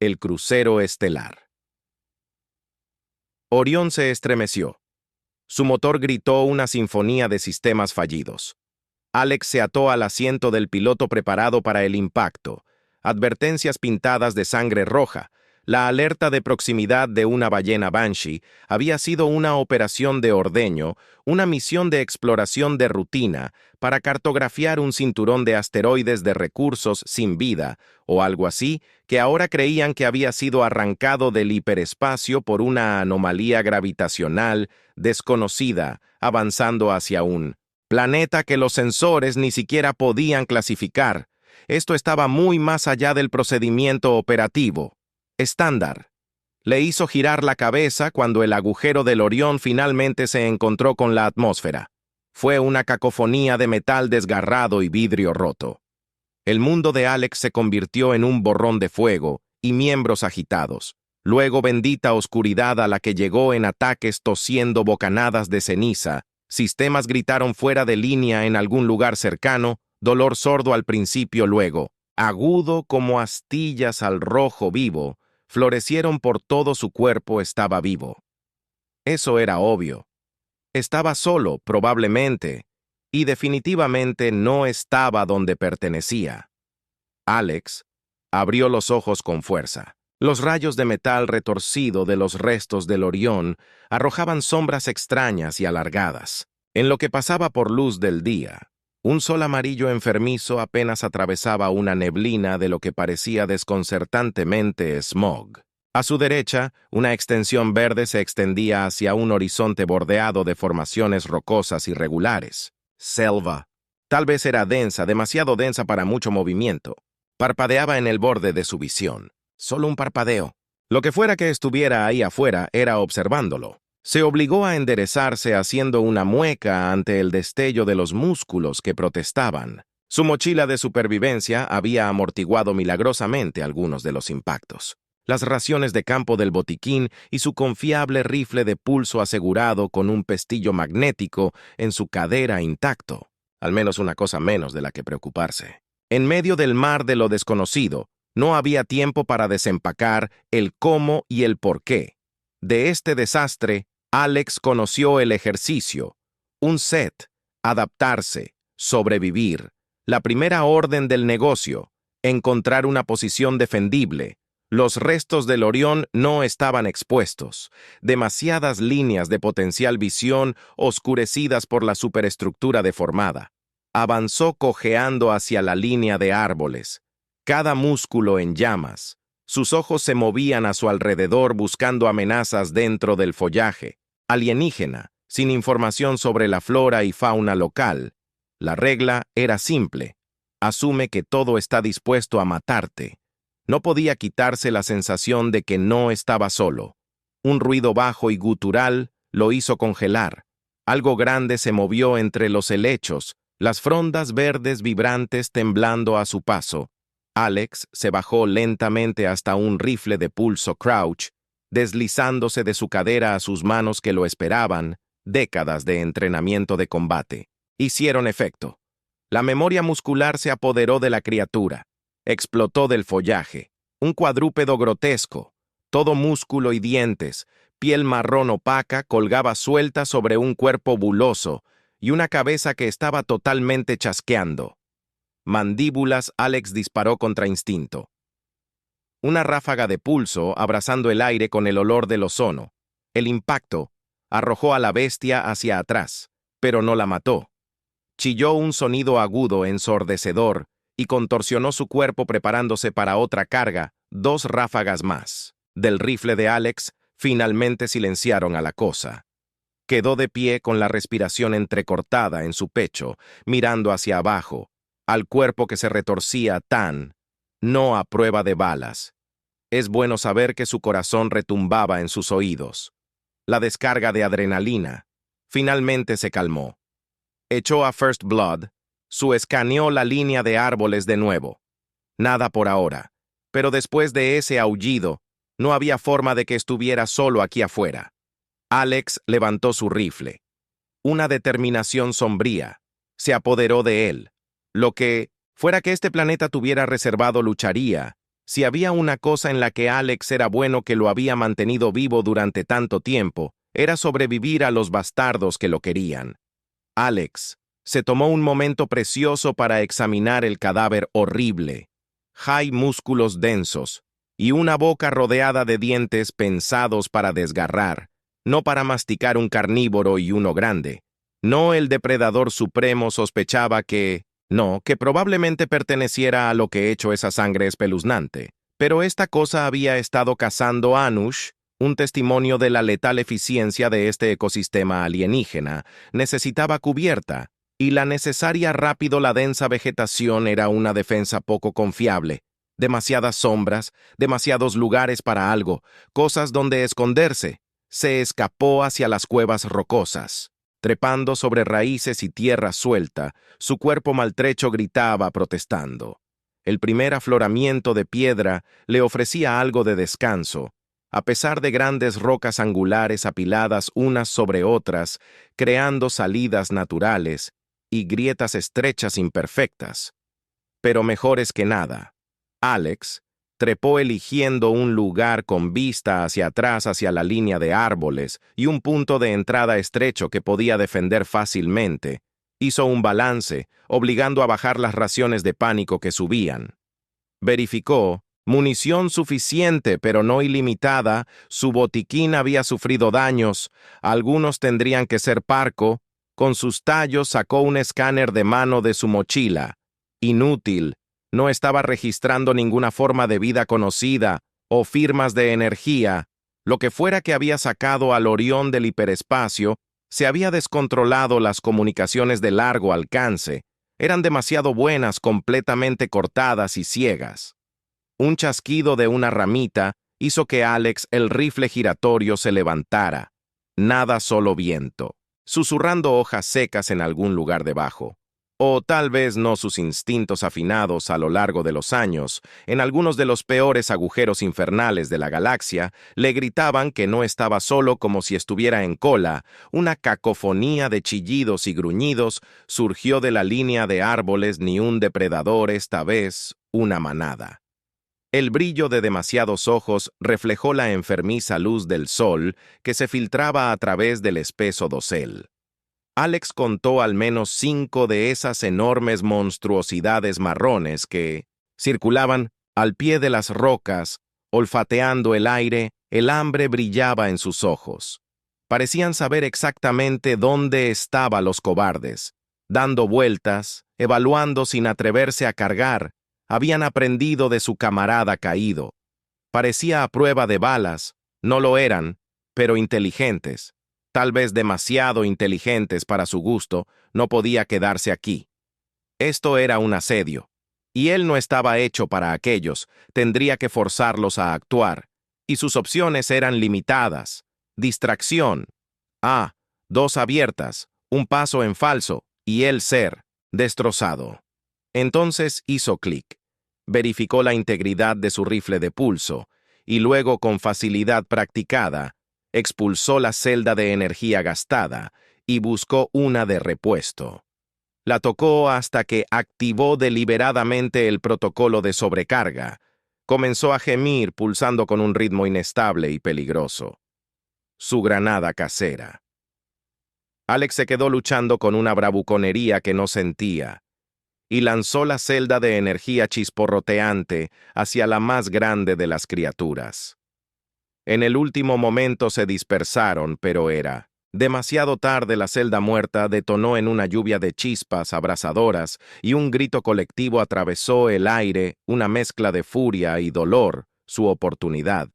el crucero estelar. Orión se estremeció. Su motor gritó una sinfonía de sistemas fallidos. Alex se ató al asiento del piloto preparado para el impacto. Advertencias pintadas de sangre roja. La alerta de proximidad de una ballena Banshee había sido una operación de ordeño, una misión de exploración de rutina para cartografiar un cinturón de asteroides de recursos sin vida, o algo así, que ahora creían que había sido arrancado del hiperespacio por una anomalía gravitacional desconocida, avanzando hacia un planeta que los sensores ni siquiera podían clasificar. Esto estaba muy más allá del procedimiento operativo estándar. Le hizo girar la cabeza cuando el agujero del Orión finalmente se encontró con la atmósfera. Fue una cacofonía de metal desgarrado y vidrio roto. El mundo de Alex se convirtió en un borrón de fuego y miembros agitados. Luego bendita oscuridad a la que llegó en ataques tosiendo bocanadas de ceniza. Sistemas gritaron fuera de línea en algún lugar cercano, dolor sordo al principio luego, agudo como astillas al rojo vivo, florecieron por todo su cuerpo. Estaba vivo. Eso era obvio. Estaba solo, probablemente, y definitivamente no estaba donde pertenecía. Alex abrió los ojos con fuerza. Los rayos de metal retorcido de los restos del Orión arrojaban sombras extrañas y alargadas. En lo que pasaba por luz del día, un sol amarillo enfermizo apenas atravesaba una neblina de lo que parecía desconcertantemente smog. A su derecha, una extensión verde se extendía hacia un horizonte bordeado de formaciones rocosas irregulares. Selva. Tal vez era densa, demasiado densa para mucho movimiento. Parpadeaba en el borde de su visión. Solo un parpadeo. Lo que fuera que estuviera ahí afuera era observándolo. Se obligó a enderezarse haciendo una mueca ante el destello de los músculos que protestaban. Su mochila de supervivencia había amortiguado milagrosamente algunos de los impactos. Las raciones de campo del botiquín y su confiable rifle de pulso asegurado con un pestillo magnético en su cadera intacto. Al menos una cosa menos de la que preocuparse. En medio del mar de lo desconocido, no había tiempo para desempacar el cómo y el por qué. De este desastre, Alex conoció el ejercicio, un set, adaptarse, sobrevivir, la primera orden del negocio, encontrar una posición defendible. Los restos del Orión no estaban expuestos, demasiadas líneas de potencial visión oscurecidas por la superestructura deformada. Avanzó cojeando hacia la línea de árboles, cada músculo en llamas. Sus ojos se movían a su alrededor buscando amenazas dentro del follaje. Alienígena, sin información sobre la flora y fauna local. La regla era simple. Asume que todo está dispuesto a matarte. No podía quitarse la sensación de que no estaba solo. Un ruido bajo y gutural lo hizo congelar. Algo grande se movió entre los helechos, las frondas verdes vibrantes temblando a su paso. Alex se bajó lentamente hasta un rifle de pulso crouch, deslizándose de su cadera a sus manos que lo esperaban. Décadas de entrenamiento de combate hicieron efecto. La memoria muscular se apoderó de la criatura. Explotó del follaje. Un cuadrúpedo grotesco, todo músculo y dientes, piel marrón opaca colgaba suelta sobre un cuerpo buloso y una cabeza que estaba totalmente chasqueando. Mandíbulas, Alex disparó contra instinto. Una ráfaga de pulso abrazando el aire con el olor del ozono. El impacto arrojó a la bestia hacia atrás, pero no la mató. Chilló un sonido agudo, ensordecedor, y contorsionó su cuerpo preparándose para otra carga. 2 ráfagas más del rifle de Alex finalmente silenciaron a la cosa. Quedó de pie con la respiración entrecortada en su pecho, mirando hacia abajo, al cuerpo que se retorcía no a prueba de balas. Es bueno saber que su corazón retumbaba en sus oídos. La descarga de adrenalina finalmente se calmó. Echó a First Blood, escaneó la línea de árboles de nuevo. Nada por ahora, pero después de ese aullido, no había forma de que estuviera solo aquí afuera. Alex levantó su rifle. Una determinación sombría se apoderó de él. Lo que fuera que este planeta tuviera reservado lucharía, Si había una cosa en la que Alex era bueno que lo había mantenido vivo durante tanto tiempo, era sobrevivir a los bastardos que lo querían. Alex se tomó un momento precioso para examinar el cadáver horrible. Hay músculos densos y una boca rodeada de dientes pensados para desgarrar, no para masticar un carnívoro y uno grande. No, el depredador supremo sospechaba que probablemente perteneciera a lo que hecho esa sangre espeluznante. Pero esta cosa había estado cazando Anush, un testimonio de la letal eficiencia de este ecosistema alienígena. Necesitaba cubierta, y la necesaria rápido la densa vegetación era una defensa poco confiable. Demasiadas sombras, demasiados lugares para algo, cosas donde esconderse. Se escapó hacia las cuevas rocosas. Trepando sobre raíces y tierra suelta, su cuerpo maltrecho gritaba protestando. El primer afloramiento de piedra le ofrecía algo de descanso, a pesar de grandes rocas angulares apiladas unas sobre otras, creando salidas naturales y grietas estrechas imperfectas. Pero mejores que nada. Alex trepó eligiendo un lugar con vista hacia atrás hacia la línea de árboles y un punto de entrada estrecho que podía defender fácilmente. Hizo un balance, obligando a bajar las raciones de pánico que subían. Verificó, munición suficiente pero no ilimitada, su botiquín había sufrido daños, algunos tendrían que ser parco. Con sus tallos sacó un escáner de mano de su mochila. Inútil. No estaba registrando ninguna forma de vida conocida o firmas de energía. Lo que fuera que había sacado al Orión del hiperespacio, se había descontrolado. Las comunicaciones de largo alcance eran demasiado buenas, completamente cortadas y ciegas. Un chasquido de una ramita hizo que Alex el rifle giratorio se levantara. Nada, solo viento, susurrando hojas secas en algún lugar debajo. O tal vez no, sus instintos afinados a lo largo de los años, en algunos de los peores agujeros infernales de la galaxia, le gritaban que no estaba solo, como si estuviera en cola. Una cacofonía de chillidos y gruñidos surgió de la línea de árboles. Ni un depredador, esta vez una manada. El brillo de demasiados ojos reflejó la enfermiza luz del sol que se filtraba a través del espeso dosel. Alex contó al menos 5 de esas enormes monstruosidades marrones que circulaban al pie de las rocas, olfateando el aire. El hambre brillaba en sus ojos. Parecían saber exactamente dónde estaban los cobardes, dando vueltas, evaluando sin atreverse a cargar. Habían aprendido de su camarada caído. Parecía a prueba de balas, no lo eran, pero inteligentes. Tal vez demasiado inteligentes para su gusto. No podía quedarse aquí. Esto era un asedio, y él no estaba hecho para aquellos. Tendría que forzarlos a actuar, y sus opciones eran limitadas. Distracción. 2 abiertas, un paso en falso, y él ser destrozado. Entonces hizo clic. Verificó la integridad de su rifle de pulso, y luego, con facilidad practicada, expulsó la celda de energía gastada y buscó una de repuesto. La tocó hasta que activó deliberadamente el protocolo de sobrecarga. Comenzó a gemir, pulsando con un ritmo inestable y peligroso. Su granada casera. Alex se quedó luchando con una bravuconería que no sentía, y lanzó la celda de energía chisporroteante hacia la más grande de las criaturas. En el último momento se dispersaron, pero era demasiado tarde. La celda muerta detonó en una lluvia de chispas abrasadoras y un grito colectivo atravesó el aire, una mezcla de furia y dolor. Su oportunidad.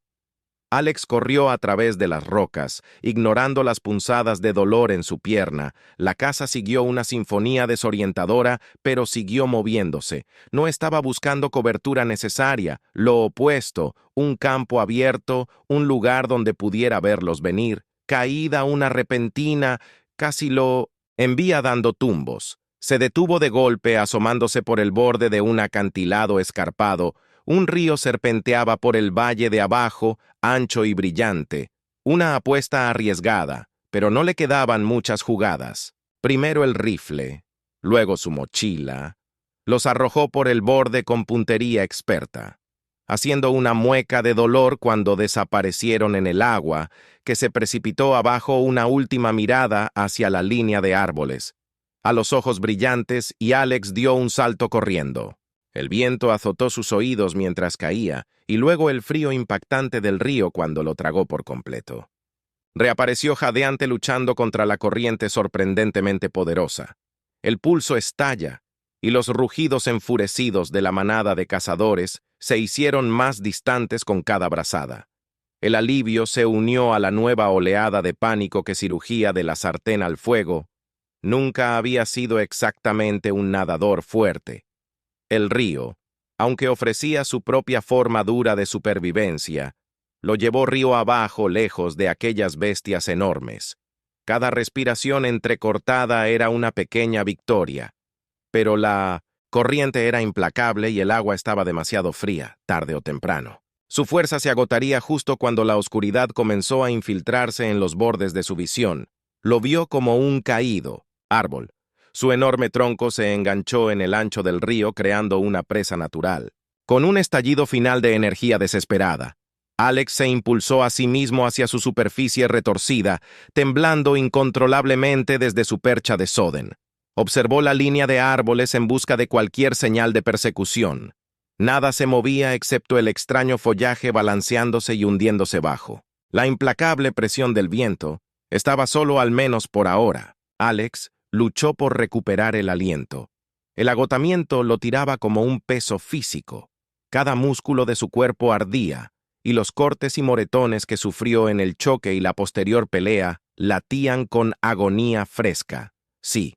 Alex corrió a través de las rocas, ignorando las punzadas de dolor en su pierna. La casa siguió una sinfonía desorientadora, pero siguió moviéndose. No estaba buscando cobertura necesaria, lo opuesto, un campo abierto, un lugar donde pudiera verlos venir. Caída una repentina, casi lo envía dando tumbos. Se detuvo de golpe, asomándose por el borde de un acantilado escarpado. Un río serpenteaba por el valle de abajo, ancho y brillante. Una apuesta arriesgada, pero no le quedaban muchas jugadas. Primero el rifle, luego su mochila. Los arrojó por el borde con puntería experta. haciendo una mueca de dolor cuando desaparecieron en el agua, que se precipitó abajo una última mirada hacia la línea de árboles, a los ojos brillantes, y Alex dio un salto corriendo. El viento azotó sus oídos mientras caía, y luego el frío impactante del río cuando lo tragó por completo. Reapareció jadeante luchando contra la corriente sorprendentemente poderosa. El pulso estalla, y los rugidos enfurecidos de la manada de cazadores se hicieron más distantes con cada brazada. El alivio se unió a la nueva oleada de pánico que surgía de la sartén al fuego. Nunca había sido exactamente un nadador fuerte. El río, aunque ofrecía su propia forma dura de supervivencia, lo llevó río abajo lejos de aquellas bestias enormes. Cada respiración entrecortada era una pequeña victoria, pero la corriente era implacable y el agua estaba demasiado fría, tarde o temprano. Su fuerza se agotaría justo cuando la oscuridad comenzó a infiltrarse en los bordes de su visión. Lo vio como un caído árbol. Su enorme tronco se enganchó en el ancho del río creando una presa natural. Con un estallido final de energía desesperada, Alex se impulsó a sí mismo hacia su superficie retorcida, temblando incontrolablemente desde su percha de Soden. Observó la línea de árboles en busca de cualquier señal de persecución. Nada se movía excepto el extraño follaje balanceándose y hundiéndose bajo. La implacable presión del viento estaba solo, al menos por ahora. Alex luchó por recuperar el aliento. El agotamiento lo tiraba como un peso físico. Cada músculo de su cuerpo ardía, y los cortes y moretones que sufrió en el choque y la posterior pelea latían con agonía fresca. Sí,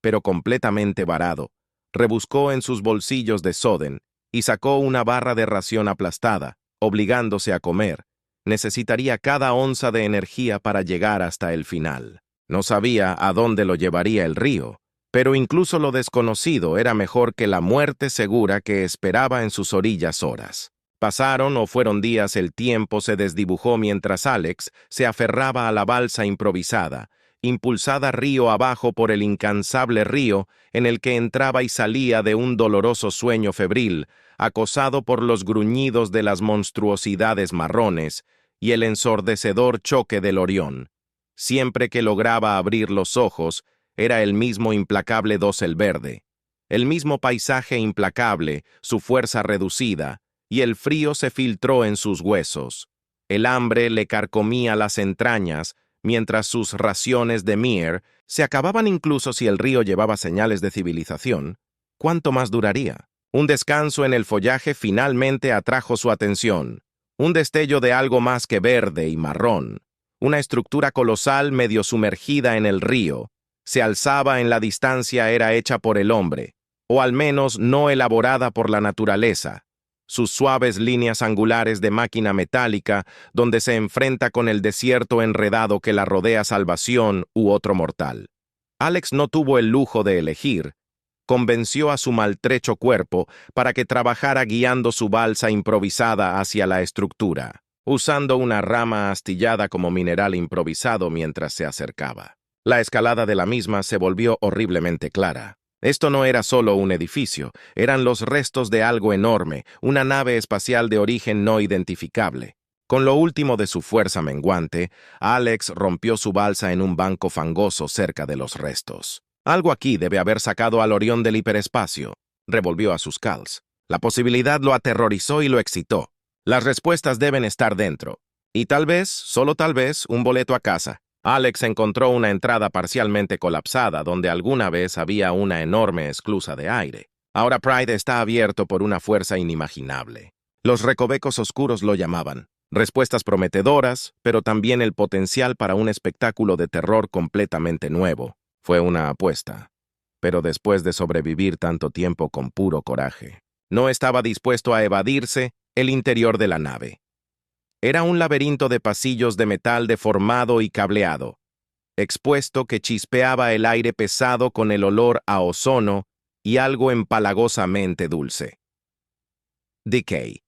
pero completamente varado. Rebuscó en sus bolsillos de Soden y sacó una barra de ración aplastada, obligándose a comer. Necesitaría cada onza de energía para llegar hasta el final. No sabía a dónde lo llevaría el río, pero incluso lo desconocido era mejor que la muerte segura que esperaba en sus orillas horas. Pasaron o fueron días, el tiempo se desdibujó mientras Alex se aferraba a la balsa improvisada, impulsada río abajo por el incansable río en el que entraba y salía de un doloroso sueño febril, acosado por los gruñidos de las monstruosidades marrones y el ensordecedor choque del Orión. Siempre que lograba abrir los ojos, era el mismo implacable dosel verde, el mismo paisaje implacable, su fuerza reducida, y el frío se filtró en sus huesos. El hambre le carcomía las entrañas, mientras sus raciones de Mir se acababan. Incluso si el río llevaba señales de civilización, ¿cuánto más duraría? Un descanso en el follaje finalmente atrajo su atención. Un destello de algo más que verde y marrón. Una estructura colosal medio sumergida en el río. Se alzaba en la distancia, era hecha por el hombre, o al menos no elaborada por la naturaleza. Sus suaves líneas angulares de máquina metálica, donde se enfrenta con el desierto enredado que la rodea, salvación u otro mortal. Alex no tuvo el lujo de elegir. Convenció a su maltrecho cuerpo para que trabajara guiando su balsa improvisada hacia la estructura, usando una rama astillada como mineral improvisado mientras se acercaba. La escalada de la misma se volvió horriblemente clara. Esto no era solo un edificio, eran los restos de algo enorme, una nave espacial de origen no identificable. Con lo último de su fuerza menguante, Alex rompió su balsa en un banco fangoso cerca de los restos. Algo aquí debe haber sacado al Orión del hiperespacio, revolvió a sus cals. La posibilidad lo aterrorizó y lo excitó. Las respuestas deben estar dentro. Y tal vez, solo tal vez, un boleto a casa. Alex encontró una entrada parcialmente colapsada donde alguna vez había una enorme esclusa de aire. Ahora Pride está abierto por una fuerza inimaginable. Los recovecos oscuros lo llamaban. Respuestas prometedoras, pero también el potencial para un espectáculo de terror completamente nuevo. Fue una apuesta. Pero después de sobrevivir tanto tiempo con puro coraje, no estaba dispuesto a evadirse el interior de la nave. Era un laberinto de pasillos de metal deformado y cableado, expuesto que chispeaba el aire pesado con el olor a ozono y algo empalagosamente dulce. Decay.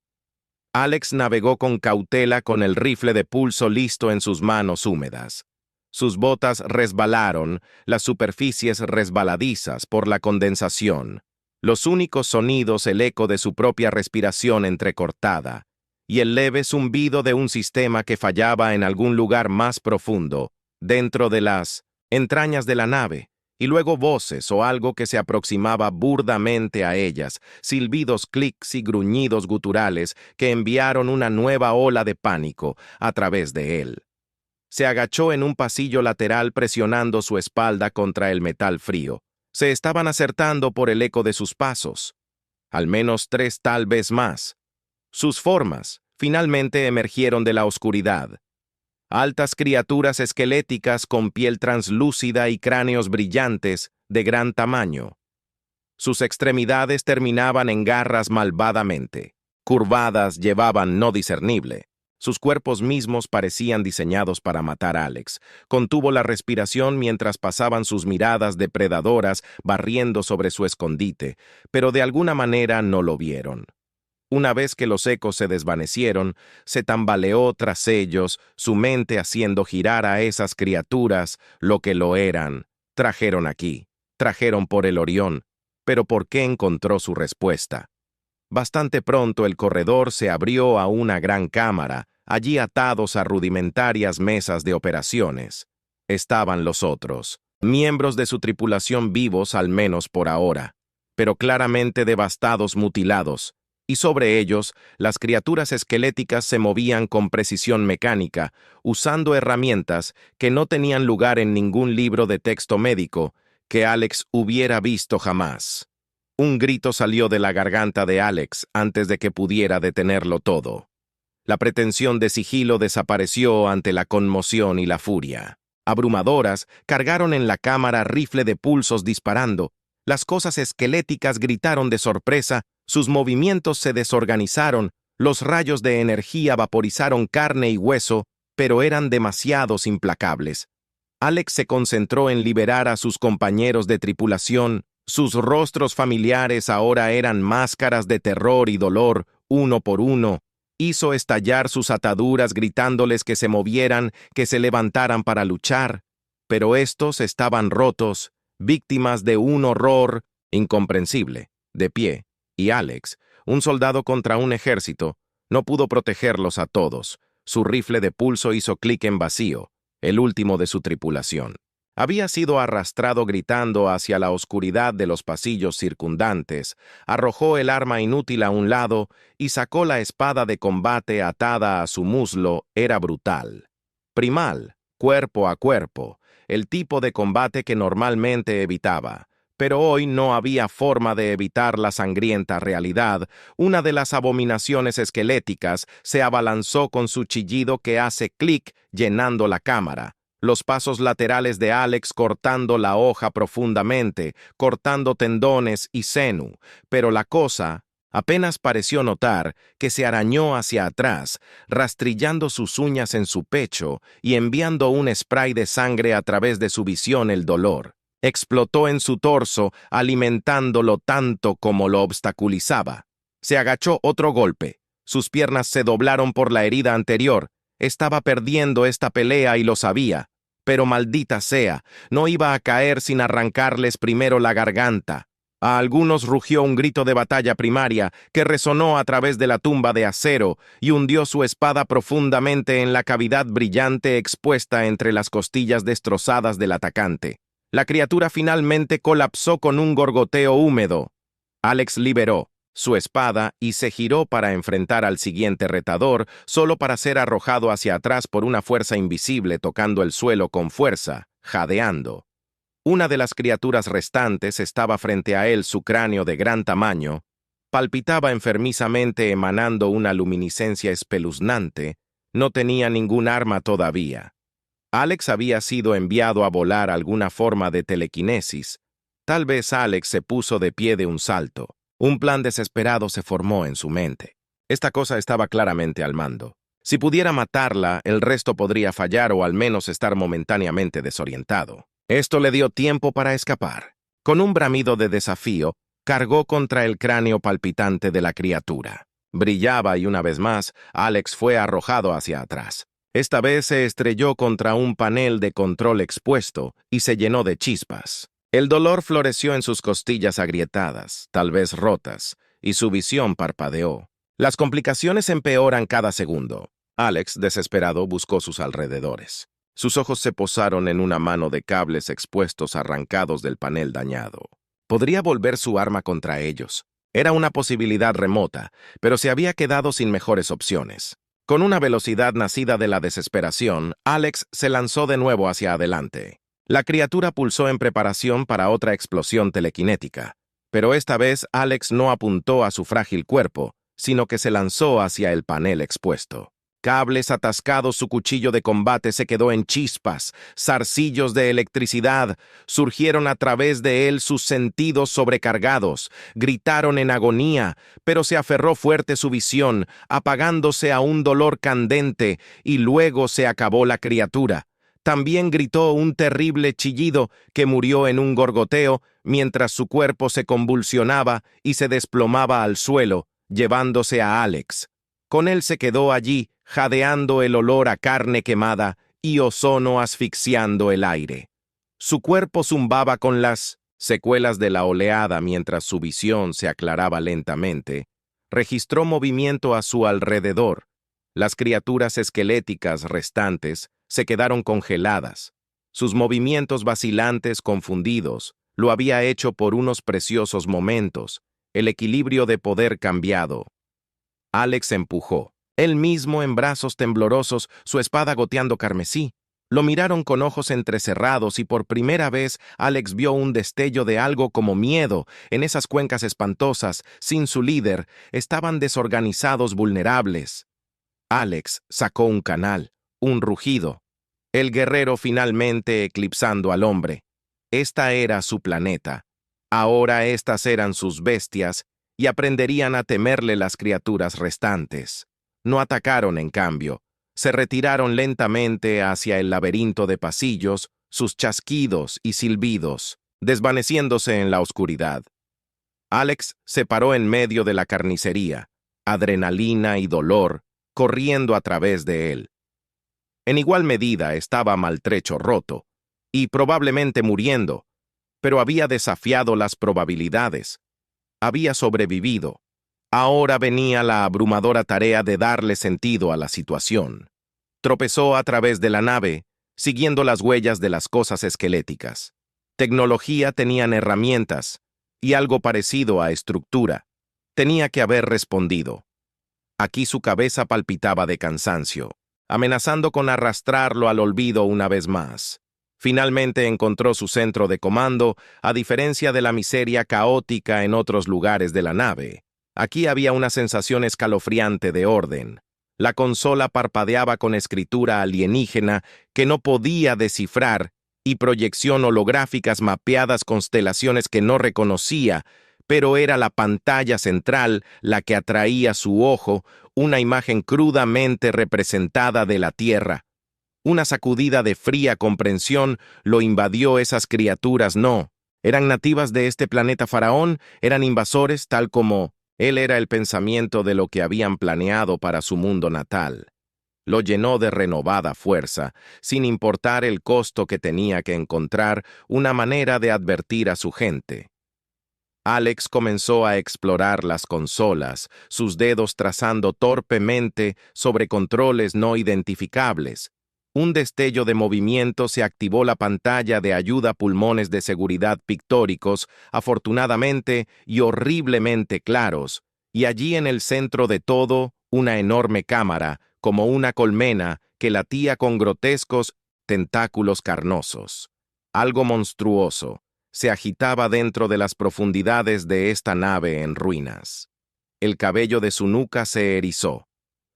Alex navegó con cautela con el rifle de pulso listo en sus manos húmedas. Sus botas resbalaron, las superficies resbaladizas por la condensación. Los únicos sonidos el eco de su propia respiración entrecortada y el leve zumbido de un sistema que fallaba en algún lugar más profundo, dentro de las entrañas de la nave, y luego voces o algo que se aproximaba burdamente a ellas, silbidos, clics y gruñidos guturales que enviaron una nueva ola de pánico a través de él. Se agachó en un pasillo lateral presionando su espalda contra el metal frío. Se estaban acertando por el eco de sus pasos. Al menos 3, tal vez más. Sus formas finalmente emergieron de la oscuridad. Altas criaturas esqueléticas con piel translúcida y cráneos brillantes de gran tamaño. Sus extremidades terminaban en garras malvadamente. Curvadas llevaban no discernible. Sus cuerpos mismos parecían diseñados para matar a Alex. Contuvo la respiración mientras pasaban sus miradas depredadoras barriendo sobre su escondite, pero de alguna manera no lo vieron. Una vez que los ecos se desvanecieron, se tambaleó tras ellos, su mente haciendo girar a esas criaturas lo que lo eran. Trajeron aquí, trajeron por el Orión, pero ¿por qué encontró su respuesta? Bastante pronto el corredor se abrió a una gran cámara, allí atados a rudimentarias mesas de operaciones. Estaban los otros, miembros de su tripulación vivos al menos por ahora, pero claramente devastados, mutilados, y sobre ellos las criaturas esqueléticas se movían con precisión mecánica, usando herramientas que no tenían lugar en ningún libro de texto médico que Alex hubiera visto jamás. Un grito salió de la garganta de Alex antes de que pudiera detenerlo todo. La pretensión de sigilo desapareció ante la conmoción y la furia. Abrumadoras, cargaron en la cámara rifle de pulsos disparando. Las cosas esqueléticas gritaron de sorpresa, sus movimientos se desorganizaron, los rayos de energía vaporizaron carne y hueso, pero eran demasiados implacables. Alex se concentró en liberar a sus compañeros de tripulación. Sus rostros familiares ahora eran máscaras de terror y dolor, uno por uno. Hizo estallar sus ataduras gritándoles que se movieran, que se levantaran para luchar. Pero estos estaban rotos, víctimas de un horror incomprensible, de pie, y Alex, un soldado contra un ejército, no pudo protegerlos a todos. Su rifle de pulso hizo clic en vacío, el último de su tripulación. Había sido arrastrado gritando hacia la oscuridad de los pasillos circundantes, arrojó el arma inútil a un lado y sacó la espada de combate atada a su muslo. Era brutal. Primal, cuerpo a cuerpo, el tipo de combate que normalmente evitaba. Pero hoy no había forma de evitar la sangrienta realidad. Una de las abominaciones esqueléticas se abalanzó con su chillido que hace clic llenando la cámara. Los pasos laterales de Alex cortando la hoja profundamente, cortando tendones y senu, pero la cosa apenas pareció notar que se arañó hacia atrás, rastrillando sus uñas en su pecho y enviando un spray de sangre a través de su visión. El dolor explotó en su torso, alimentándolo tanto como lo obstaculizaba. Se agachó otro golpe. Sus piernas se doblaron por la herida anterior. Estaba perdiendo esta pelea y lo sabía. Pero maldita sea, no iba a caer sin arrancarles primero la garganta. A algunos rugió un grito de batalla primaria que resonó a través de la tumba de acero y hundió su espada profundamente en la cavidad brillante expuesta entre las costillas destrozadas del atacante. La criatura finalmente colapsó con un gorgoteo húmedo. Alex liberó su espada y se giró para enfrentar al siguiente retador, solo para ser arrojado hacia atrás por una fuerza invisible tocando el suelo con fuerza, jadeando. Una de las criaturas restantes estaba frente a él, su cráneo de gran tamaño, palpitaba enfermizamente emanando una luminiscencia espeluznante, no tenía ningún arma todavía. Alex había sido enviado a volar alguna forma de telequinesis. Tal vez Alex se puso de pie de un salto. Un plan desesperado se formó en su mente. Esta cosa estaba claramente al mando. Si pudiera matarla, el resto podría fallar o al menos estar momentáneamente desorientado. Esto le dio tiempo para escapar. Con un bramido de desafío, cargó contra el cráneo palpitante de la criatura. Brillaba y una vez más, Alex fue arrojado hacia atrás. Esta vez se estrelló contra un panel de control expuesto y se llenó de chispas. El dolor floreció en sus costillas agrietadas, tal vez rotas, y su visión parpadeó. Las complicaciones empeoran cada segundo. Alex, desesperado, buscó sus alrededores. Sus ojos se posaron en una mano de cables expuestos arrancados del panel dañado. Podría volver su arma contra ellos. Era una posibilidad remota, pero se había quedado sin mejores opciones. Con una velocidad nacida de la desesperación, Alex se lanzó de nuevo hacia adelante. La criatura pulsó en preparación para otra explosión telequinética, pero esta vez Alex no apuntó a su frágil cuerpo, sino que se lanzó hacia el panel expuesto. Cables atascados, su cuchillo de combate se quedó en chispas, zarcillos de electricidad surgieron a través de él, sus sentidos sobrecargados, gritaron en agonía, pero se aferró fuerte su visión, apagándose a un dolor candente, y luego se acabó la criatura. También gritó un terrible chillido que murió en un gorgoteo mientras su cuerpo se convulsionaba y se desplomaba al suelo, llevándose a Alex. Con él se quedó allí, jadeando el olor a carne quemada y ozono asfixiando el aire. Su cuerpo zumbaba con las secuelas de la oleada mientras su visión se aclaraba lentamente. Registró movimiento a su alrededor. Las criaturas esqueléticas restantes se quedaron congeladas. Sus movimientos vacilantes, confundidos, lo había hecho por unos preciosos momentos, el equilibrio de poder cambiado. Alex empujó, él mismo en brazos temblorosos, su espada goteando carmesí. Lo miraron con ojos entrecerrados y por primera vez Alex vio un destello de algo como miedo en esas cuencas espantosas, sin su líder, estaban desorganizados, vulnerables. Alex sacó un canal, un rugido. El guerrero finalmente eclipsando al hombre. Esta era su planeta. Ahora estas eran sus bestias y aprenderían a temerle las criaturas restantes. No atacaron, en cambio. Se retiraron lentamente hacia el laberinto de pasillos, sus chasquidos y silbidos, desvaneciéndose en la oscuridad. Alex se paró en medio de la carnicería, adrenalina y dolor corriendo a través de él. En igual medida estaba maltrecho, roto, y probablemente muriendo, pero había desafiado las probabilidades. Había sobrevivido. Ahora venía la abrumadora tarea de darle sentido a la situación. Tropezó a través de la nave, siguiendo las huellas de las cosas esqueléticas. Tecnología tenían herramientas, y algo parecido a estructura. Tenía que haber respondido. Aquí su cabeza palpitaba de cansancio, amenazando con arrastrarlo al olvido una vez más. Finalmente encontró su centro de comando, a diferencia de la miseria caótica en otros lugares de la nave. Aquí había una sensación escalofriante de orden. La consola parpadeaba con escritura alienígena que no podía descifrar y proyección holográficas mapeadas constelaciones que no reconocía, pero era la pantalla central la que atraía su ojo, una imagen crudamente representada de la Tierra. Una sacudida de fría comprensión lo invadió. Esas criaturas no. Eran nativas de este planeta faraón, eran invasores tal como él era el pensamiento de lo que habían planeado para su mundo natal. Lo llenó de renovada fuerza, sin importar el costo que tenía que encontrar una manera de advertir a su gente. Alex comenzó a explorar las consolas, sus dedos trazando torpemente sobre controles no identificables. Un destello de movimiento se activó la pantalla de ayuda, pulmones de seguridad pictóricos, afortunadamente y horriblemente claros, y allí en el centro de todo, una enorme cámara, como una colmena, que latía con grotescos tentáculos carnosos. Algo monstruoso se agitaba dentro de las profundidades de esta nave en ruinas. El cabello de su nuca se erizó.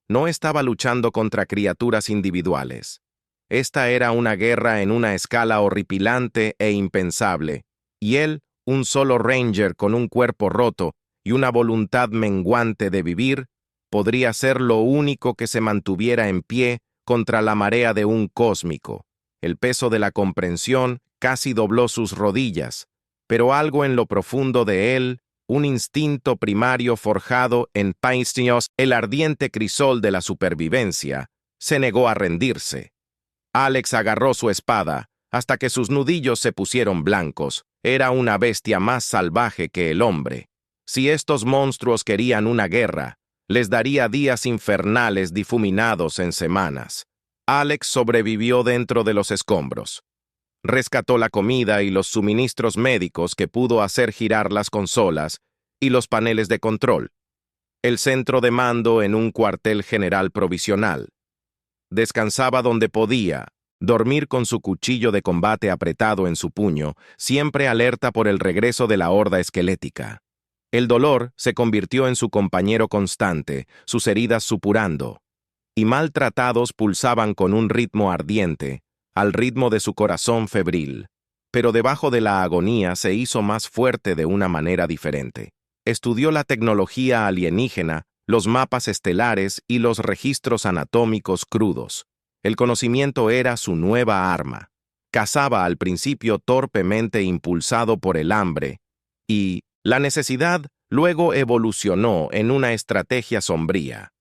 No estaba luchando contra criaturas individuales. Esta era una guerra en una escala horripilante e impensable, y él, un solo Ranger con un cuerpo roto y una voluntad menguante de vivir, podría ser lo único que se mantuviera en pie contra la marea de un cósmico. El peso de la comprensión casi dobló sus rodillas, pero algo en lo profundo de él, un instinto primario forjado en Paisnios, el ardiente crisol de la supervivencia, se negó a rendirse. Alex agarró su espada hasta que sus nudillos se pusieron blancos, era una bestia más salvaje que el hombre. Si estos monstruos querían una guerra, les daría días infernales difuminados en semanas. Alex sobrevivió dentro de los escombros. Rescató la comida y los suministros médicos que pudo hacer girar las consolas y los paneles de control. El centro de mando en un cuartel general provisional. Descansaba donde podía, dormir con su cuchillo de combate apretado en su puño, siempre alerta por el regreso de la horda esquelética. El dolor se convirtió en su compañero constante, sus heridas supurando, y maltratados pulsaban con un ritmo ardiente, al ritmo de su corazón febril. Pero debajo de la agonía se hizo más fuerte de una manera diferente. Estudió la tecnología alienígena, los mapas estelares y los registros anatómicos crudos. El conocimiento era su nueva arma. Cazaba al principio torpemente impulsado por el hambre, y la necesidad luego evolucionó en una estrategia sombría.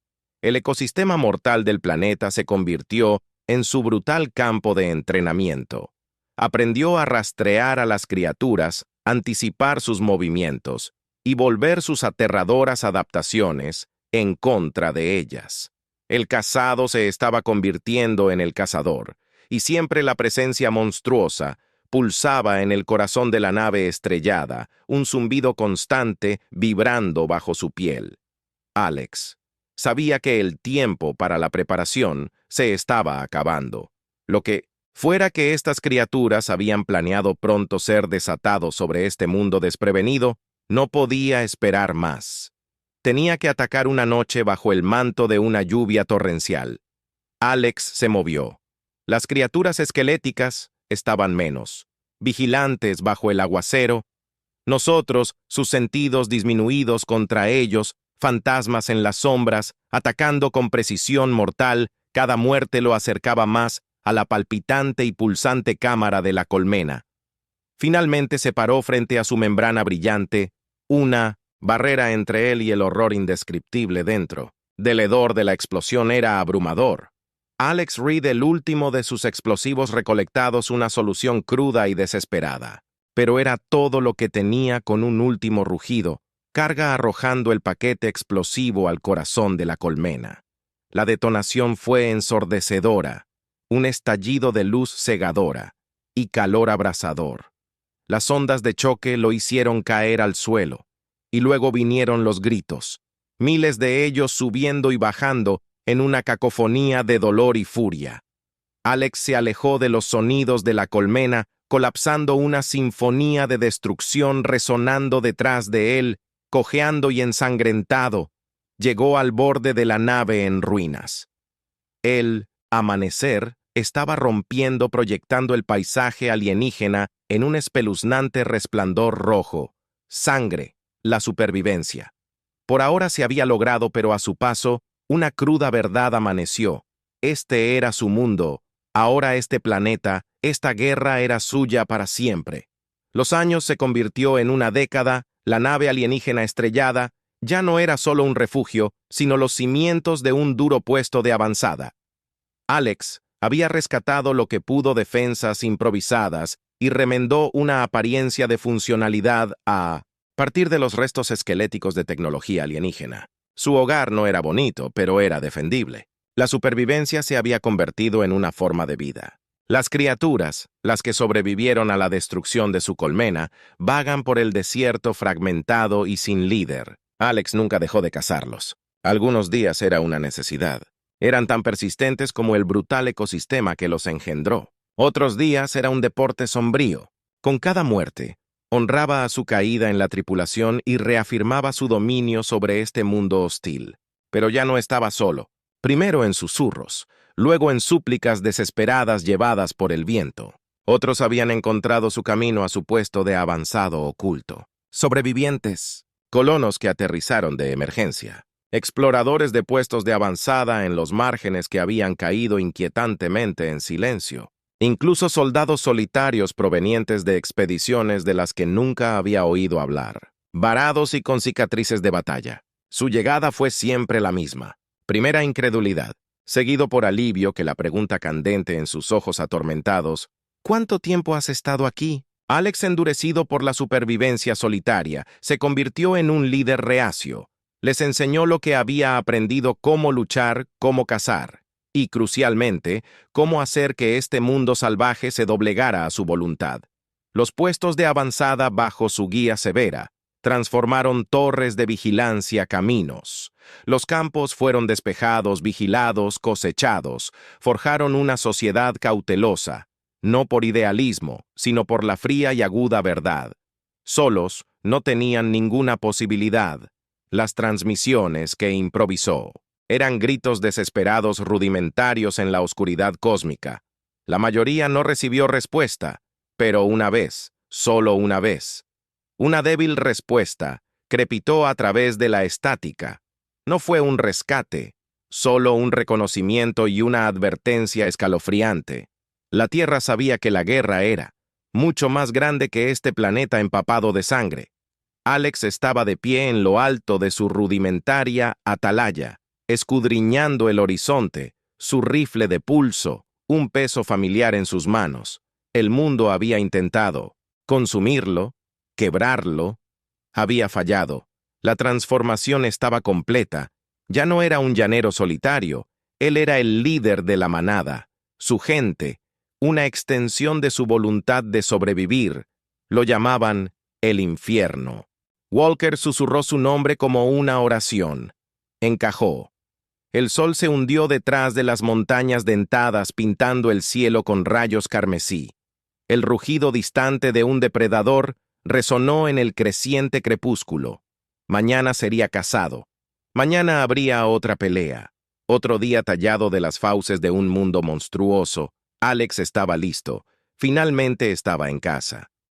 El ecosistema mortal del planeta se convirtió en su brutal campo de entrenamiento. Aprendió a rastrear a las criaturas, anticipar sus movimientos y volver sus aterradoras adaptaciones en contra de ellas. El cazado se estaba convirtiendo en el cazador, y siempre la presencia monstruosa pulsaba en el corazón de la nave estrellada, un zumbido constante vibrando bajo su piel. Alex sabía que el tiempo para la preparación se estaba acabando. Lo que fuera que estas criaturas habían planeado pronto ser desatados sobre este mundo desprevenido, no podía esperar más. Tenía que atacar una noche bajo el manto de una lluvia torrencial. Alex se movió. Las criaturas esqueléticas estaban menos, vigilantes bajo el aguacero. Nosotros, sus sentidos disminuidos contra ellos, fantasmas en las sombras, atacando con precisión mortal, cada muerte lo acercaba más a la palpitante y pulsante cámara de la colmena. Finalmente se paró frente a su membrana brillante, una barrera entre él y el horror indescriptible dentro. El hedor de la explosión era abrumador. Alex Reed, el último de sus explosivos recolectados, una solución cruda y desesperada. Pero era todo lo que tenía con un último rugido, carga arrojando el paquete explosivo al corazón de la colmena. La detonación fue ensordecedora, un estallido de luz cegadora y calor abrasador. Las ondas de choque lo hicieron caer al suelo, y luego vinieron los gritos, miles de ellos subiendo y bajando en una cacofonía de dolor y furia. Alex se alejó de los sonidos de la colmena, colapsando una sinfonía de destrucción resonando detrás de él, cojeando y ensangrentado. Llegó al borde de la nave en ruinas. El amanecer estaba rompiendo, proyectando el paisaje alienígena en un espeluznante resplandor rojo. Sangre, la supervivencia. Por ahora se había logrado, pero a su paso, una cruda verdad amaneció. Este era su mundo. Ahora este planeta, esta guerra era suya para siempre. Los años se convirtió en una década, la nave alienígena estrellada ya no era solo un refugio, sino los cimientos de un duro puesto de avanzada. Alex había rescatado lo que pudo defensas improvisadas y remendó una apariencia de funcionalidad a partir de los restos esqueléticos de tecnología alienígena. Su hogar no era bonito, pero era defendible. La supervivencia se había convertido en una forma de vida. Las criaturas, las que sobrevivieron a la destrucción de su colmena, vagan por el desierto fragmentado y sin líder. Alex nunca dejó de cazarlos. Algunos días era una necesidad. Eran tan persistentes como el brutal ecosistema que los engendró. Otros días era un deporte sombrío. Con cada muerte, honraba a su caída en la tripulación y reafirmaba su dominio sobre este mundo hostil. Pero ya no estaba solo. Primero en susurros, luego en súplicas desesperadas llevadas por el viento. Otros habían encontrado su camino a su puesto de avanzado oculto. Sobrevivientes, colonos que aterrizaron de emergencia, exploradores de puestos de avanzada en los márgenes que habían caído inquietantemente en silencio, incluso soldados solitarios provenientes de expediciones de las que nunca había oído hablar, varados y con cicatrices de batalla. Su llegada fue siempre la misma. Primera incredulidad, seguido por alivio que la pregunta candente en sus ojos atormentados, ¿cuánto tiempo has estado aquí? Alex, endurecido por la supervivencia solitaria, se convirtió en un líder reacio. Les enseñó lo que había aprendido: cómo luchar, cómo cazar, y, crucialmente, cómo hacer que este mundo salvaje se doblegara a su voluntad. Los puestos de avanzada bajo su guía severa transformaron torres de vigilancia caminos. Los campos fueron despejados, vigilados, cosechados, forjaron una sociedad cautelosa, no por idealismo, sino por la fría y aguda verdad. Solos no tenían ninguna posibilidad. Las transmisiones que improvisó eran gritos desesperados rudimentarios en la oscuridad cósmica. La mayoría no recibió respuesta, pero una vez, solo una vez. Una débil respuesta crepitó a través de la estática. No fue un rescate, solo un reconocimiento y una advertencia escalofriante. La Tierra sabía que la guerra era mucho más grande que este planeta empapado de sangre. Alex estaba de pie en lo alto de su rudimentaria atalaya, escudriñando el horizonte, su rifle de pulso, un peso familiar en sus manos. El mundo había intentado consumirlo, quebrarlo, había fallado. La transformación estaba completa. Ya no era un llanero solitario, él era el líder de la manada, su gente, una extensión de su voluntad de sobrevivir. Lo llamaban el infierno. Walker susurró su nombre como una oración. Encajó. El sol se hundió detrás de las montañas dentadas, pintando el cielo con rayos carmesí. El rugido distante de un depredador resonó en el creciente crepúsculo. Mañana sería cazado. Mañana habría otra pelea. Otro día tallado de las fauces de un mundo monstruoso. Alex estaba listo. Finalmente estaba en casa.